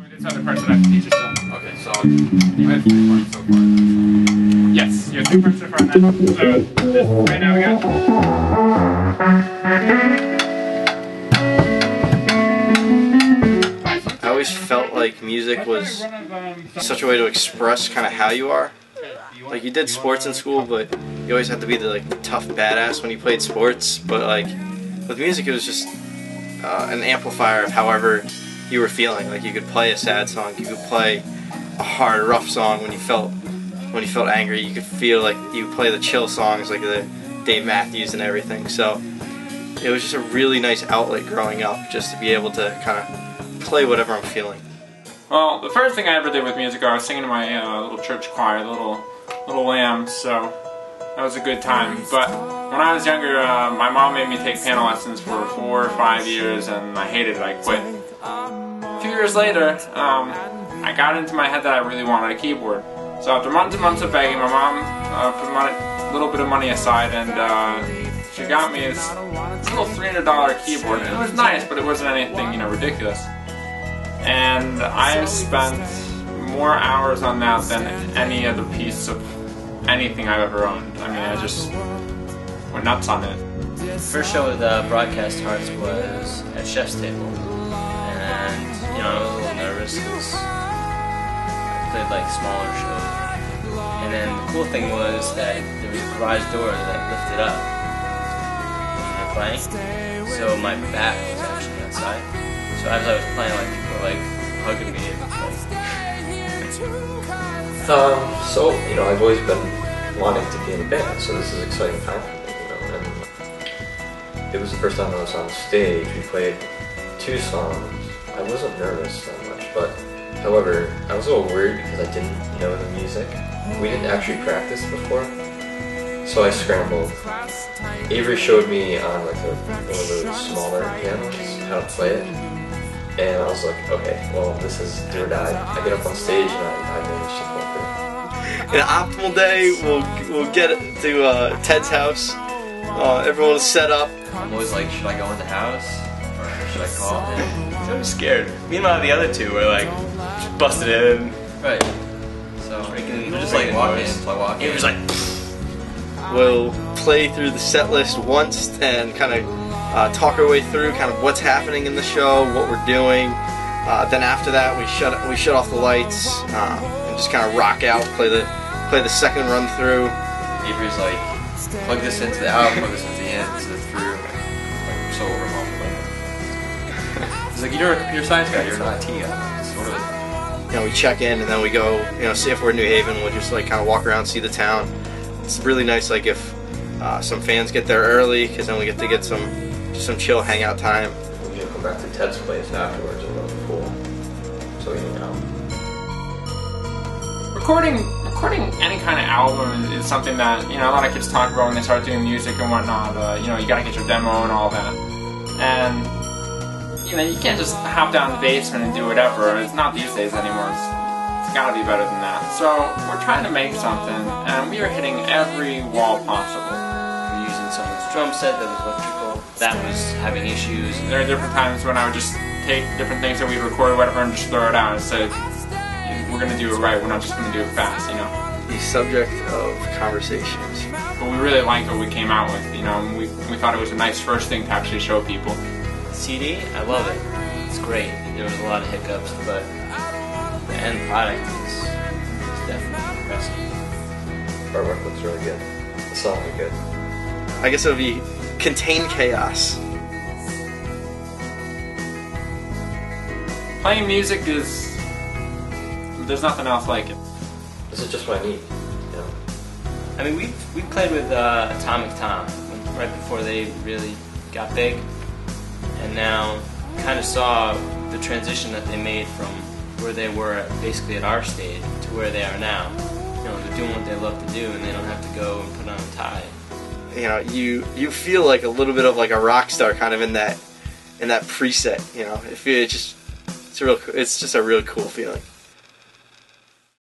There's other parts that I have to teach you still. Okay, so you had 3 parts so far. Yes, you have 2 parts so far on that. So this, right now we got. I always felt like music was such a way to express kind of how you are. Like you did sports in school, but you always had to be the tough badass when you played sports. But like with music, it was just an amplifier of however you were feeling. Like you could play a sad song, you could play a hard, rough song when you felt angry. You could feel like you play the chill songs like the Dave Matthews and everything. So it was just a really nice outlet growing up, just to be able to kind of play whatever I'm feeling. Well, the first thing I ever did with music, I was singing in my little church choir, the little lamb, so that was a good time. But when I was younger, my mom made me take piano lessons for 4 or 5 years, and I hated it. I quit. A few years later, I got into my head that I really wanted a keyboard. So after months and months of begging, my mom put a little bit of money aside, and she got me this little $300 keyboard. And it was nice, but it wasn't anything, ridiculous. And I spent more hours on that than any other piece of anything I've ever owned. I mean, I just went nuts on it. First show with Broadcast Hearts was at Chef's Table, and I was a little nervous because I played like smaller shows. And then the cool thing was that there was a garage door that lifted up when we were playing, so my back was actually outside. So as I was playing, like people were like hugging me. So I've always been wanting to be in a band, so this is an exciting time for me, and it was the first time I was on stage. We played 2 songs. I wasn't nervous that much, but however, I was a little worried because I didn't know the music. We didn't actually practice before, so I scrambled. Avery showed me on like one of those smaller pianos how to play it, and I was like, okay, well, this is do or die. I get up on stage and I managed to pull through. In an optimal day, we'll get to Ted's house. Everyone is set up. I'm always like, should I go in the house or should I call him? So I'm scared. Meanwhile, the other 2 were like just busted in. Right. So they're just like walking. So I walk in. It was like. We'll play through the set list once and kind of talk our way through kind of what's happening in the show, what we're doing. Then after that, we shut off the lights and just kind of rock out, play the second run through. Avery's like, plug this into the out, plug this into the in, to the through. Like we're so overwhelmed. He's like, you're a computer science guy, you're an IT guy. Sort of. We check in and then we go, see if we're in New Haven. We'll just like kind of walk around, see the town. It's really nice, like if some fans get there early, because then we get to get some chill hangout time. We're gonna come back to Ted's place afterwards and go to the pool, so we hang out. Recording any kind of album is something that a lot of kids talk about when they start doing music and whatnot. You gotta get your demo and all that, and you can't just hop down the basement and do whatever. It's not these days anymore. It's gotta be better than that. So we're trying to make something, and we are hitting every wall possible. We're using someone's drum set that was electrical, that was having issues. There are different times when I would just take different things that we record or whatever and just throw it out and say, we're gonna do it right, we're not just gonna do it fast, The subject of conversations. But we really liked what we came out with, and we thought it was a nice first thing to actually show people. CD, I love it. It's great. There was a lot of hiccups, but the end product is definitely impressive. Artwork looks really good. The songs are good. I guess it would be Contain Chaos. Playing music there's nothing else like it. This is just what I need, I mean, we played with Atomic Tom right before they really got big, and now kind of saw the transition that they made from where they were basically at our stage to where they are now. They're doing what they love to do, and they don't have to go and put on a tie. You feel like a little bit of like a rock star kind of in that preset. It's just a real cool feeling.